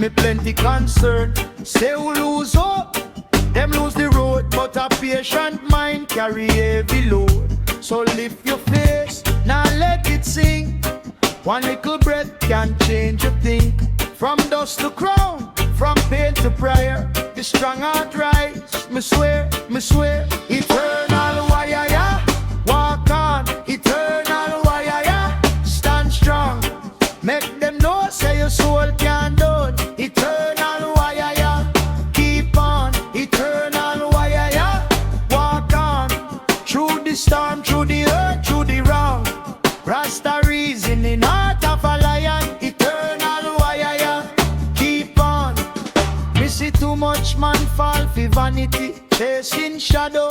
me plenty concern. Say who lose hope, them lose the road, but a patient mind carry heavy load. So lift your face, now let it sing. One little breath can change a thing. From dust to crown, from pain to prayer, the strong heart rise. Me swear, eternal wire, walk on, eternal wire, stand strong. Make them know, say your soul can done. Eternal wire, keep on, eternal wire, walk on. Through the storm, through the hurt, through the wrong. Rasta reason in heart of a lion. Eternal wire, keep on. Me see too much man fall for vanity, chasing shadow,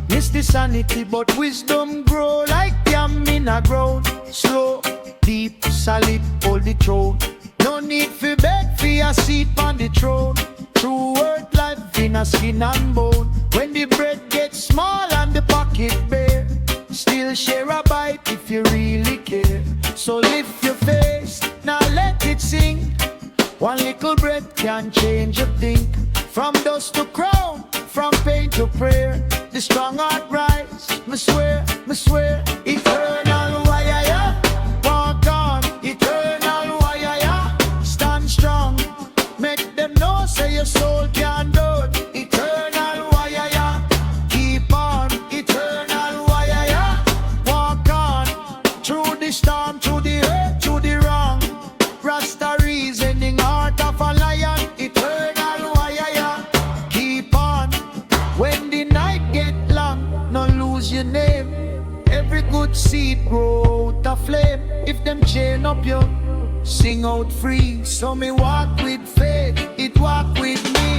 miss the sanity. But wisdom grow like yam in a ground. Slow, deep, solid, hold the throne. No need for beg for a seat on the throne. True word life in a skin and bone. When the bread gets small and the pocket bare, still share a bite if you really care. So lift your face, now let it sing. One little breath can change a thing. From dust to crown, from pain to prayer, the strong heart rise. Me swear, eternal wire, walk on, eternal wire, stand strong. Make them know, say your soul can do it. Eternal wire, keep on, eternal wire, walk on. Through the storm, through the hurt, through the wrong. Rasta reasoning, heart of a lion. Eternal wire, keep on. When the night get long, no lose your name. Every good seed grow out a flame. If them chain up you, sing out free. So me walk with faith, it walk with me.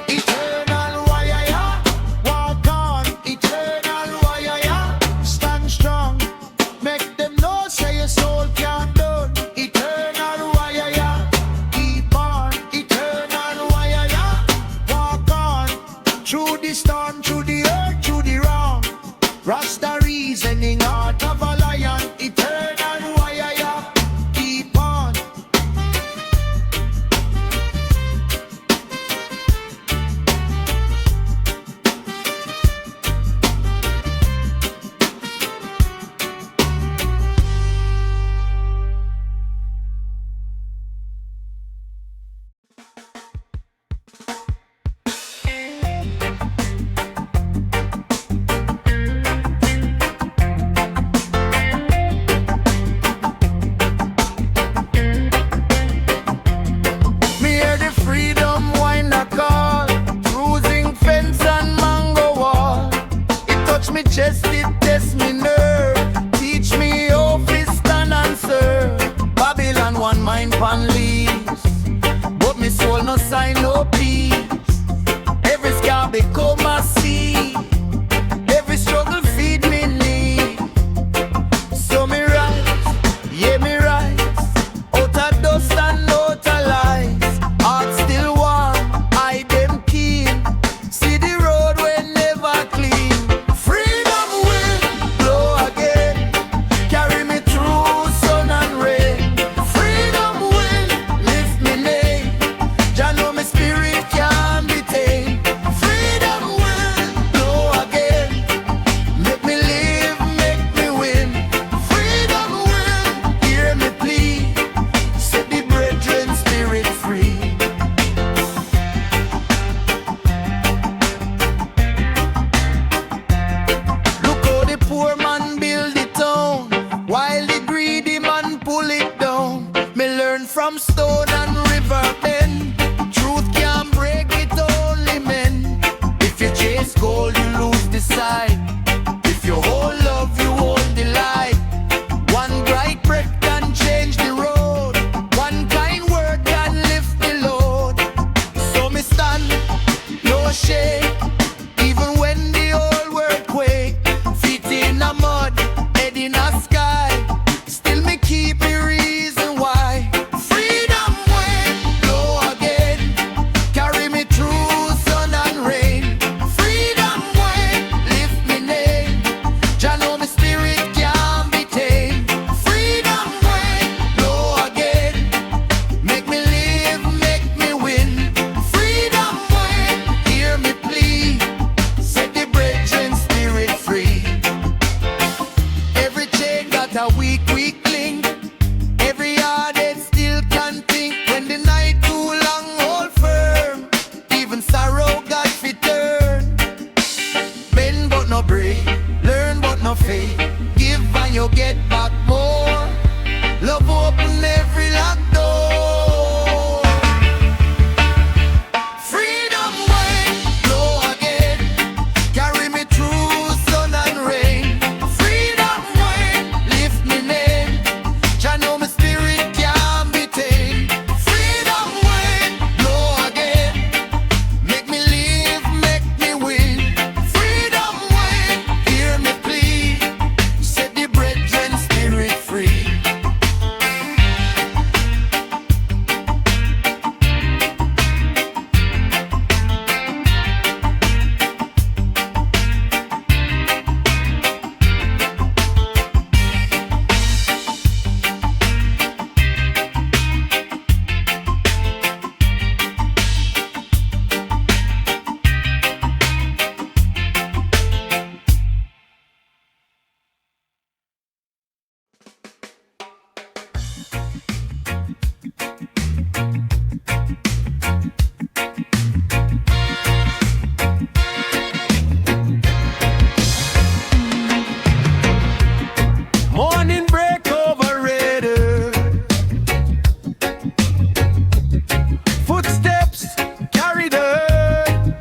Eternal wire, walk on, eternal wire, stand strong. Make them know, say your soul can done. Eternal wire, keep on, eternal wire, walk on. Through the storm, through the hurt, through the wrong. Rasta reasoning, heart of a lion. Eternal wire, keep on. Me hear the freedom wine a call, cruising fence and mango wall. It touch me chest, it test me nerve, teach me how to stand and serve. Babylon one mind pan leaves, but me soul no sign no peace. Every scar become a seed, every struggle feed me need. So me rise, yeah me rise, out of dust and out of lies. Heart still warm, eye them keen. See the road we never clean. Freedom will blow again, carry me through sun and rain. Freedom will lift me name, Jah know me spirit can be tamed. Freedom will blow again, make me live, make me win. Freedom will hear me plead, set the brethren spirit free. Look how the poor man build the town, while the greedy man pull it down. Me learn from stone and river bend, truth can't break it, only men. If you chase gold, you lose the sight. If you hold love, you hold the light. One bright breath can change the road, one kind word can lift the load. So me stand, no shake, even when the whole world quake. Feet in a mud, head in a sky, still me keep a reason why. Freedom will blow again, carry me through sun and rain. faith. Give and you get back more. Love open every locked door. Freedom wind blow again, carry me through sun and rain. Freedom wind lift me name, Jah know my spirit can't be tamed. Freedom wind blow again, make me live, make me win. Freedom wind hear me plea, set the brethren spirit free. Morning break overrated. Footsteps carry the herd.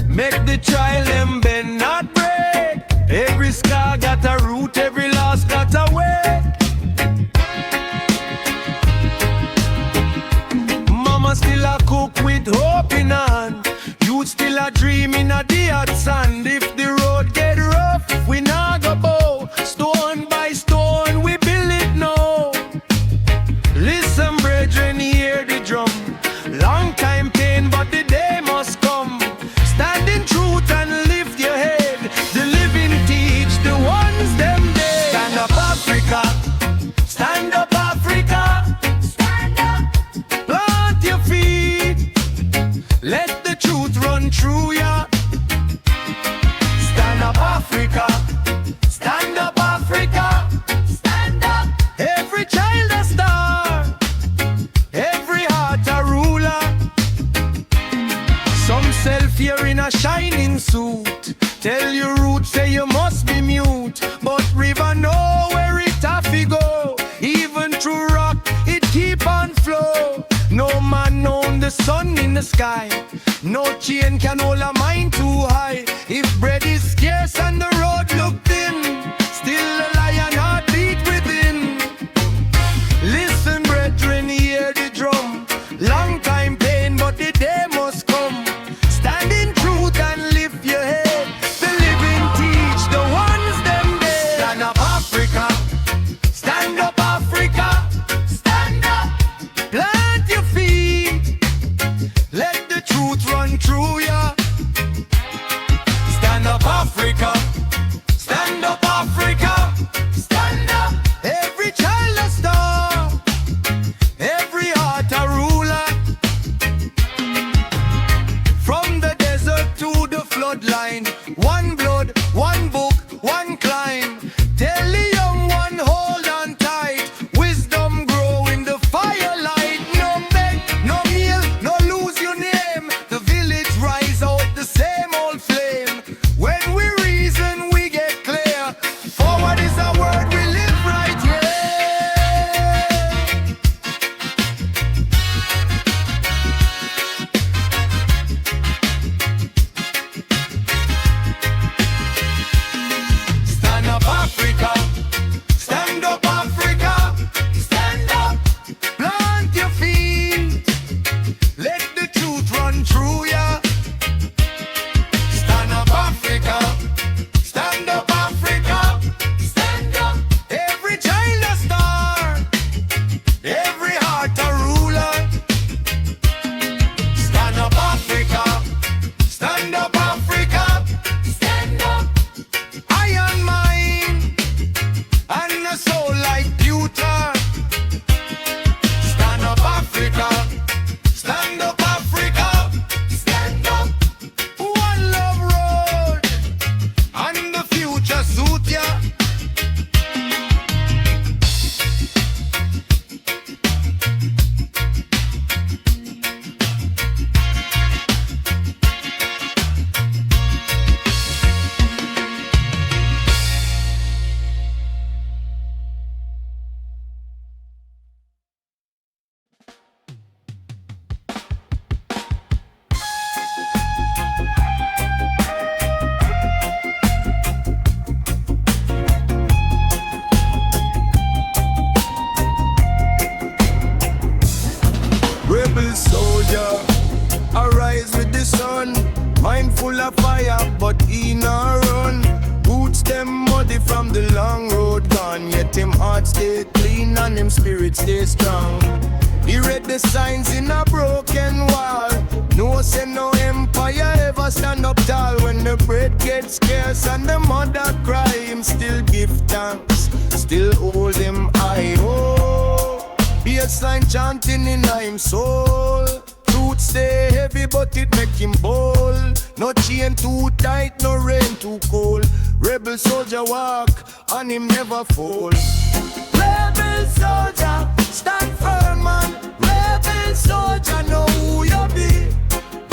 Make the child them bend, not break. Every scar got a root, every loss got a way. Mama still a cook with hope in hand. Youth still a dream in a the hot sand. If the road get rough, we not go bow. Stone by stone, we build it now. Listen, brethren, hear the drum. Long time pain, but the day must come. Stand in truth and lift your head. The living teach the ones them dead. Stand up, Africa. Stand up, Africa. Stand up. Plant your feet. Let the truth run through ya. Stand up, Africa. Stand up, Africa. Stand up. Every child a star, every heart a ruler. Some self here in a shining suit. Tell your roots, say you must be mute. But river know where it have to go. Even through rock, it keep on flow. No man known the sun in the sky. No chain can hold a mind too high. If bread is scarce and the road look thin, still a lion heart beat within. Listen, brethren, hear the drum. Long time pain, but the day must come. Stand in truth and lift your head. The living teach the ones them dead. Stand up, Africa. Stand up, Africa. Stand up. Plant your feet. Let the truth run through ya. Stand up, Africa. Stand up, Africa. Stand up. Every child a star, every heart a ruler. From the desert to the floodline, one blood, one book, one climb. Tell the young one hold on tight. Wisdom grow in the firelight. No beg, no meal, no lose your name. The village rise out the same old flame. When we reason, we get clear. Forward is a word, we live right here. of fire, but he not run. Boots them muddy from the long road gone, yet him heart stay clean and him spirit stay strong. He read the signs in a broken wall. No say no empire ever stand up tall. When the bread gets scarce and the mother cry, him still give thanks, still hold him high. Oh, baseline chanting in him soul. Roots stay heavy but it make him bold. No chain too tight, no rain too cold. Rebel soldier walk and him never fall. Rebel soldier, stand firm man. Rebel soldier, know who you be.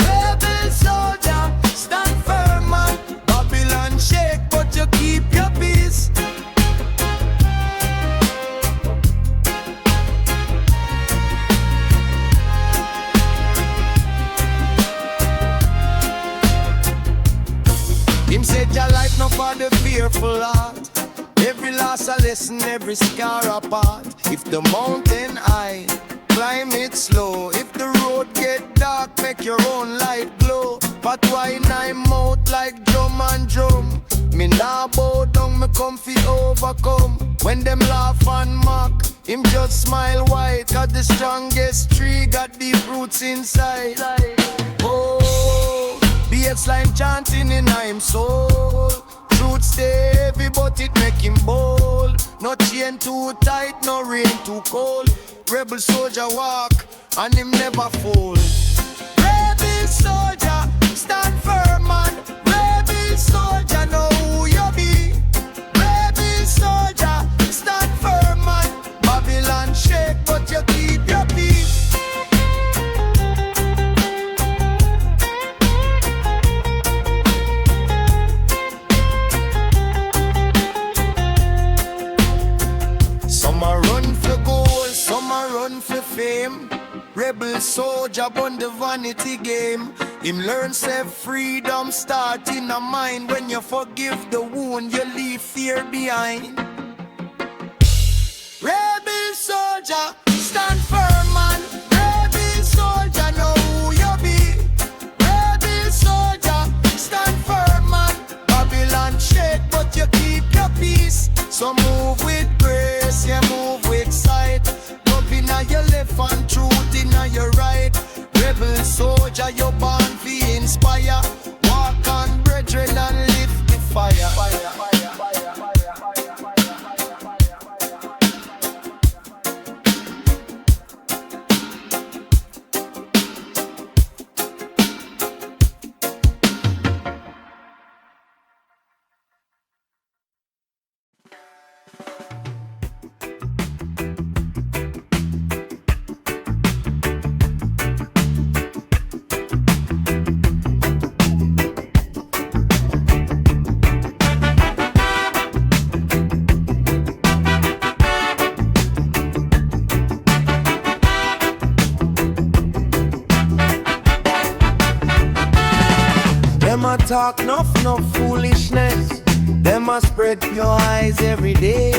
Rebel soldier, stand firm man. Babylon shake but you keep your peace. Him said your life no for the fearful heart. Every loss a lesson, every scar apart. If the mountain high, climb it slow. If the road get dark, make your own light glow. But why I'm out like drum and drum? Me nah bow down, me come fi overcome. When them laugh and mock, him just smile wide. Cause the strongest tree got deep roots inside. Oh, baseline chanting in him soul. Truth stay heavy but it make him bold. No chain too tight, no rain too cold. Rebel soldier walk and him never fall. Rebel soldier, stand firm man. Rebel soldier, know who you be. Rebel soldier, stand firm man. Babylon shake but you keep your peace. Some a run for gold, some a run for fame. Rebel soldier bun the vanity game. Him learn self freedom start in a mind. When you forgive the wound, you leave fear behind. Rebel soldier, stand firm man. Rebel soldier, know who you be. Rebel soldier, stand firm man. Babylon shake but you keep your peace. So move with grace, yeah, move with sight. Love inna your left and truth inna your right. Rebel soldier, you're born to inspire. Walk on brethren and lift the fire. Them a talk no foolishness. Them a spread your eyes every day.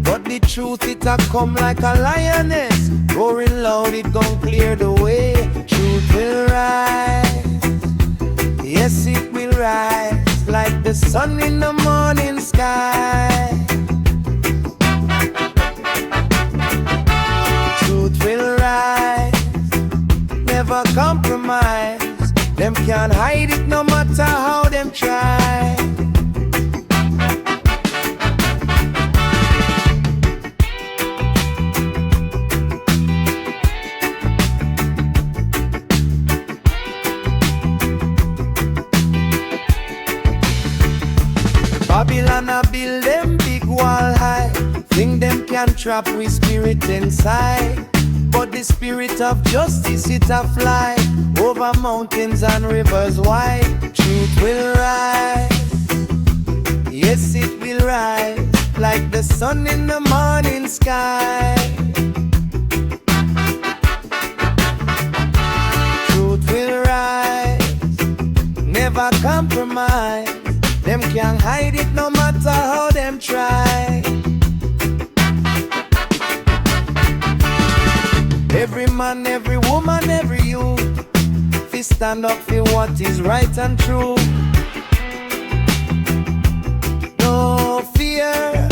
But the truth it a come like a lioness. Roaring loud it gon' clear the way. Truth will rise, yes it will rise, like the sun in the morning sky. Truth will rise, never compromise. Them can't hide it no matter how them try. Babylon a build them big wall high. Think them can trap we spirit inside. But the spirit of justice it a fly over mountains and rivers wide. Truth will rise, yes it will rise, like the sun in the morning sky. Truth will rise, never compromise. Them can't hide it no matter how them try. Every man, every woman, every youth, fi stand up for what is right and true. fear.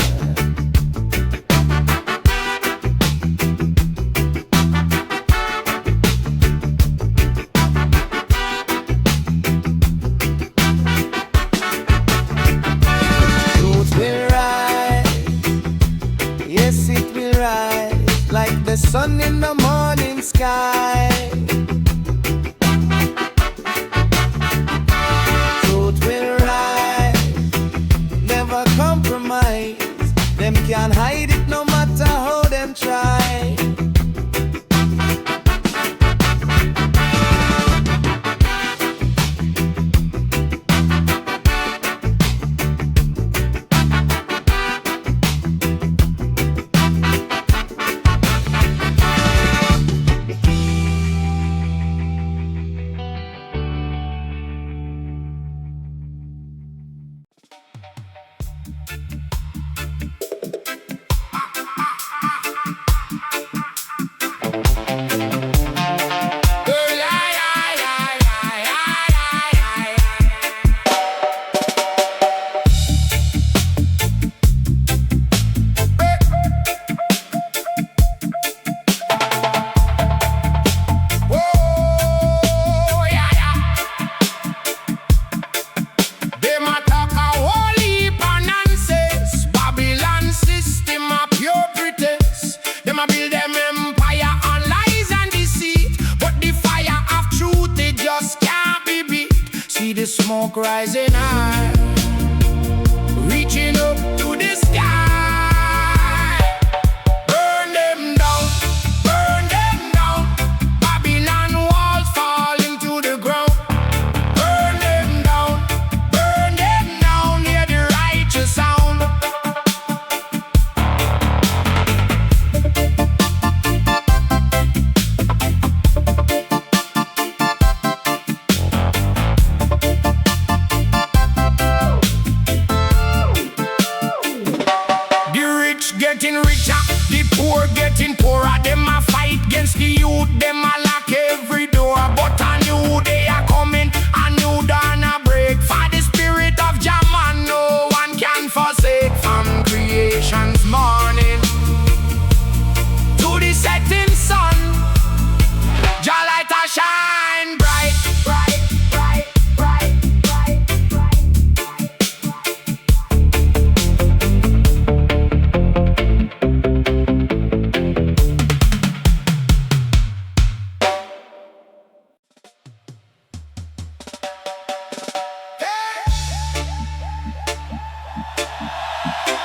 Truth will rise, yes it will rise, like the sun in the morning sky. Truth will rise, never compromise. Them can't hide it no matter how them try. Smoke rising high, reaching up to the sky. Burn them down, burn them down. Babylon walls falling to the ground. Burn them down, hear the righteous sound. Getting richer, the poor getting poorer. Them a fight against the youth, them a lock every door. But a new day a coming, a new dawn a break. For the spirit of Jah man, no one can forsake. From creation's morning to the setting sun, Jah light a shine bright, bright, bright, bright, bright, bright,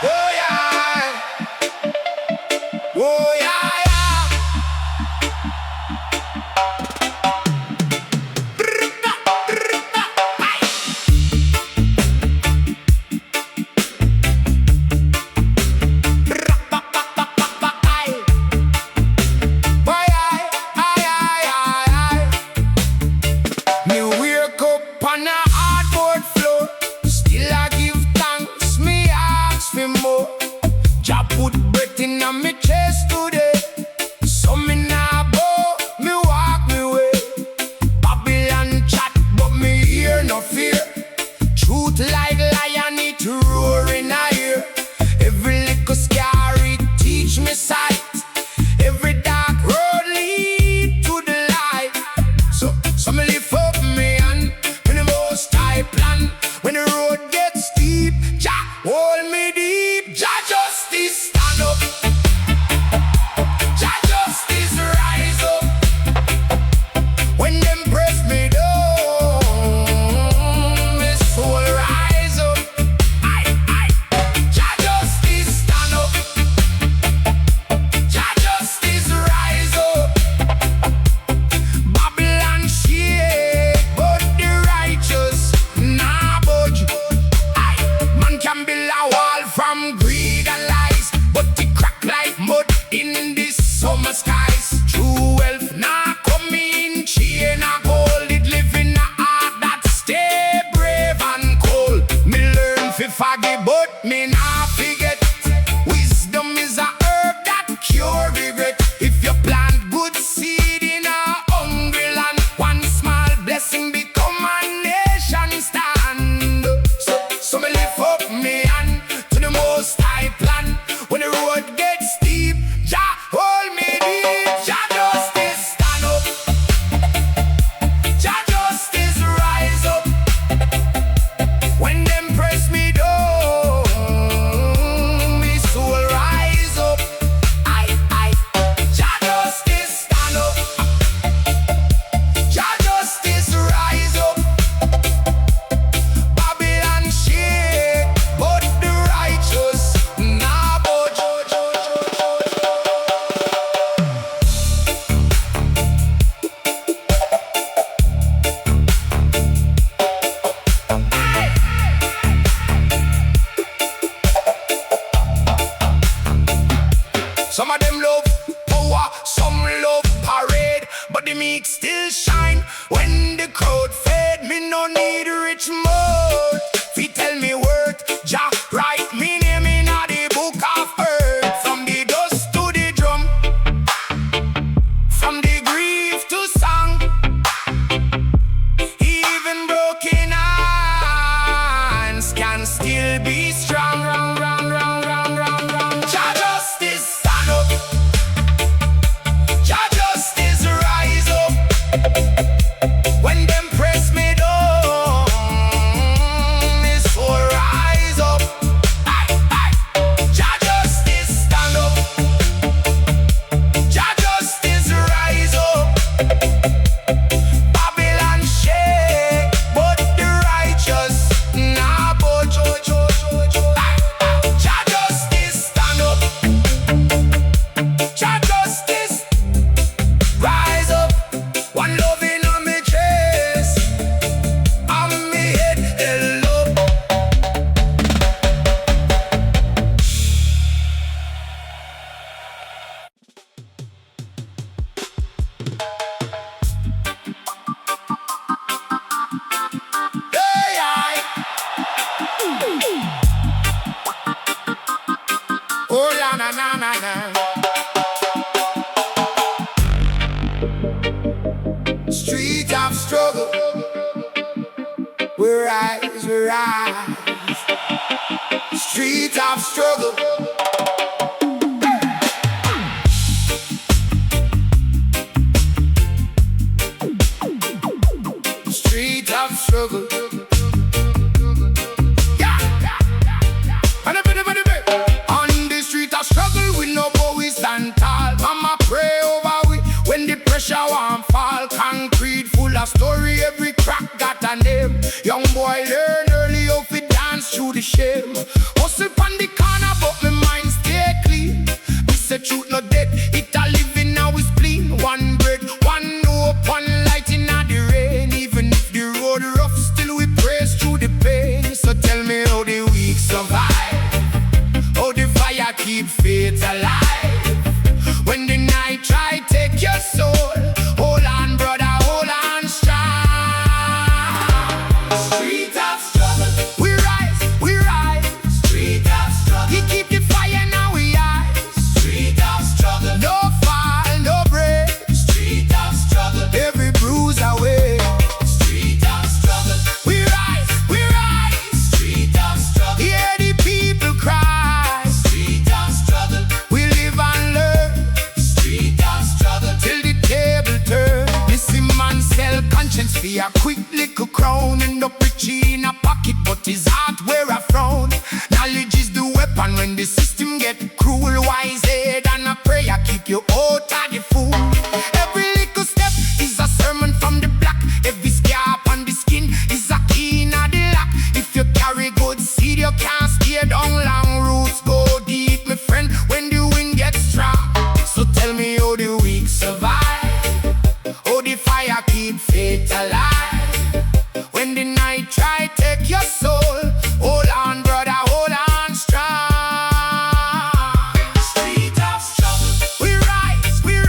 oh yeah, oh yeah, yeah. Me wake up on a hardboard floor, still I give thanks, me ask for more. Jah put breath in me chest today, so me nah bow, me walk me way. Babylon chat, but me hear no fear. Truth like lion, it roar in a ear. Every little scar it teach me sight. Every dark road lead to the light. So me lift up me hand when the most high plan. When the road gets steep, Jah hold me deep. Jah justice stand up, Jah justice rise up. When them press me down, my soul rise up. Jah justice stand up, Jah justice rise up. Babylon shake, but the righteous nah budge. Man can build a wall from greed and lies, but it crack like mud in this summer skies. True wealth nah come in chain and gold. It live in a heart that stay brave and cold. Me learn fi forgive, but me nah forget. Wisdom is a herb that cure regret. If you plant good seed in a hungry land, one small blessing become a nation stand. So me lift up me hand to the most Some of them love power, some love parade, but the meek still shine when the crowd fade. Me no need rich mode. Fi tell me worth, Jah write me name in the book of earth. From the dust to the drum, from the grief to song, even broken hands can still be strong. Jah justice stand up, Jah justice rise up. When them press me down, it's for rise up. Jah justice stand up, Jah justice rise up. Babylon shake, but the righteous nah budge. Jah justice stand up, Jah justice rise up. One love in on me chest, on me head held up. Hey, aye. Oh, la na na na na. Street of struggle, we rise, we rise. Street of struggle. Street of struggle. On the street of struggle, we know but we stand tall. Mama pray over we when the pressure won't fall. Concrete full of story, every crack got a name. Young boy learn early how to dance through the shame. Hustle on the corner but my mind stay clean. Me say truth no dead, it a living now is clean. One bread, one hope, one light in the rain. Even if the road rough, still we praise through the pain. So tell me how the weak survive, how the fire keep faith alive. When the night try take your soul, hold on brother, hold on strong. Street of struggle, we rise, we rise. Street of struggle, we keep the fire now we eyes. Street of struggle, no fall, no break. Street of struggle, every bruise away. Street of struggle, we rise, we rise. Street of struggle, hear the people cry. Street of struggle, we live and learn. Street of struggle, till the table turn. Missing man sell conscience for a quick little crown. End up rich in a pocket, but his heart wear a frown. Knowledge is the weapon when the system get cruel. Wise head and a prayer keep you out of the fool. Every little step is a sermon from the black. Every scar on the skin is a key in the lock. If you carry good seed, you can't steer down long roots. Go deep, my friend, when the wind gets strong. So tell me how the weak survive, how the fire keep faith alive. When the night try take your soul, hold on brother, hold on strong. Street of struggle, we rise, we rise.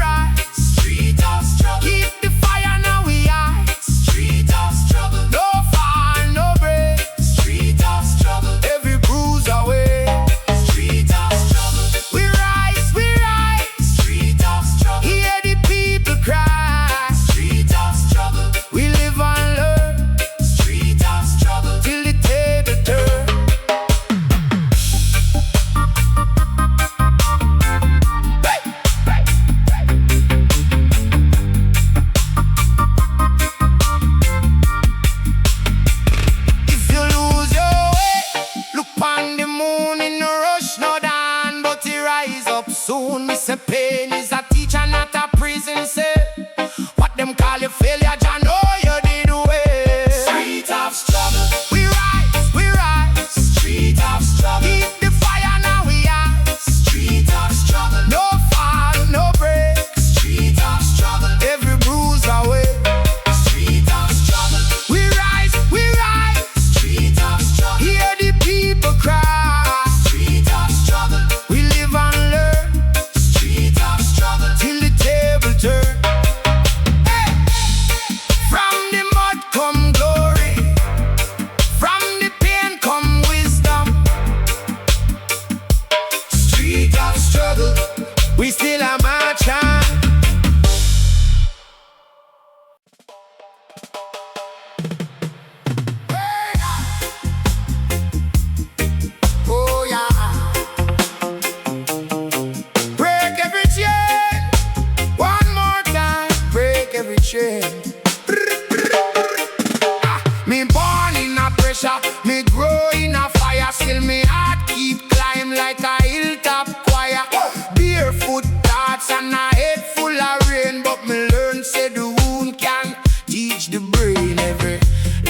Me born in a pressure, me grow in a fire. Still me heart keep climb like a hilltop choir. Barefoot thoughts and a head full of rain, but me learn say the wound can teach the brain. Every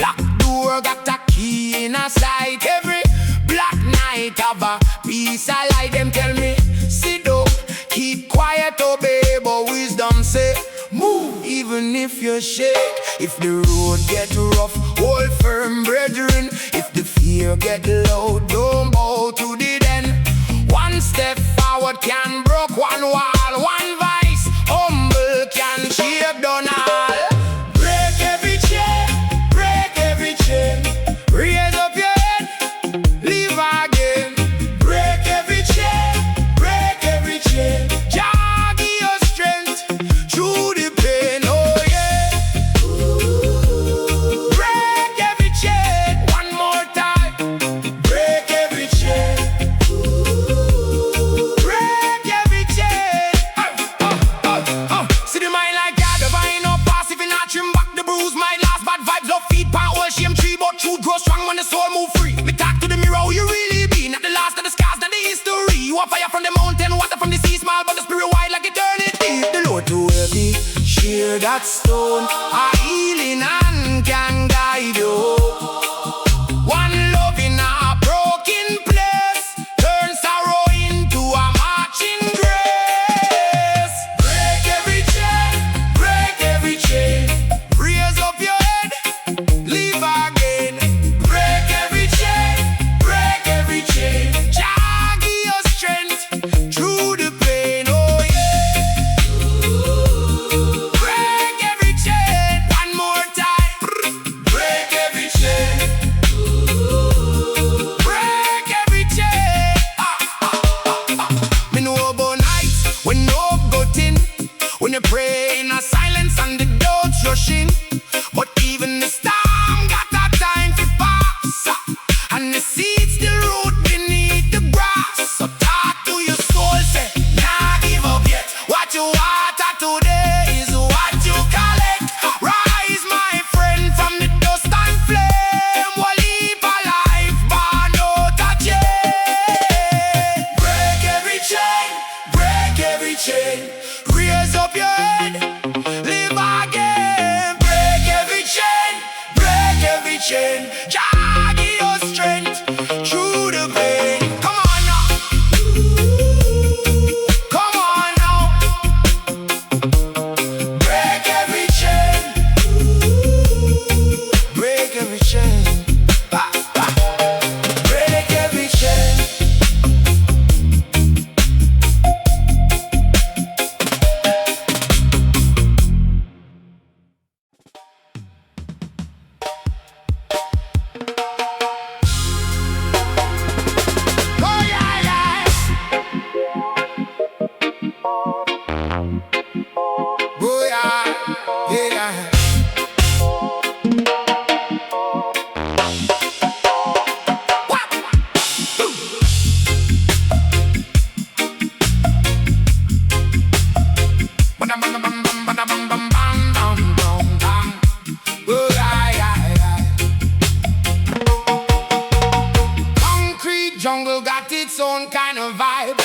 locked door got a key in a sight. Every black night have a piece of light. Them tell me sit down, keep quiet, obey, but wisdom say move even if you shake. If the road get rough, hold firm, brethren. If the fear get low, don't bow to the den. One step forward can break one wall. One vice, humble can shape down all. Break every chain, break every chain. Raise up your head, live again. Break every chain, break every chain. Jah give your strength through the pain, oh yeah. Break every chain, one more time. Break every chain. Break every chain. See the mind like God, divine no pass. If you not trim back the bruise, my last bad vibes, love feed pan all shame tree. But truth grow strong when the soul move free. Me talk to the mirror, who you really be. Not the last of the scars, not the history. You want fire from the mountain, water from the sea. Small but the spirit wide like eternity. The Lord too heavy, shear that stone. A healing hand can guide you. One love in a broken place turn sorrow into a marching grace. Break every chain, break every chain. Raise up your head, live again. Break every chain, break every chain. Jah give your strength through the pain, oh yeah. Break every chain, one more time. Break every chain. Break every chain. Me know about nights when no good in. When you pray in a silence and the doubts rushing. But even the storm got a time to pass. And the seeds still root beneath the grass. So talk to your soul, say, nah give up yet. What you water today is what you collect. Rise my friend from the dust and flame. We'll leap alive, born out of jail. Break every chain, break every chain. Raise up your head, live again. Break every chain, break every chain. Jah give your strength through the pain. Come on now, come on now. Break every chain, break every chain. Break every chain. Oh yeah, yeah. Oh yeah, yeah. Concrete jungle got its own kind of vibe.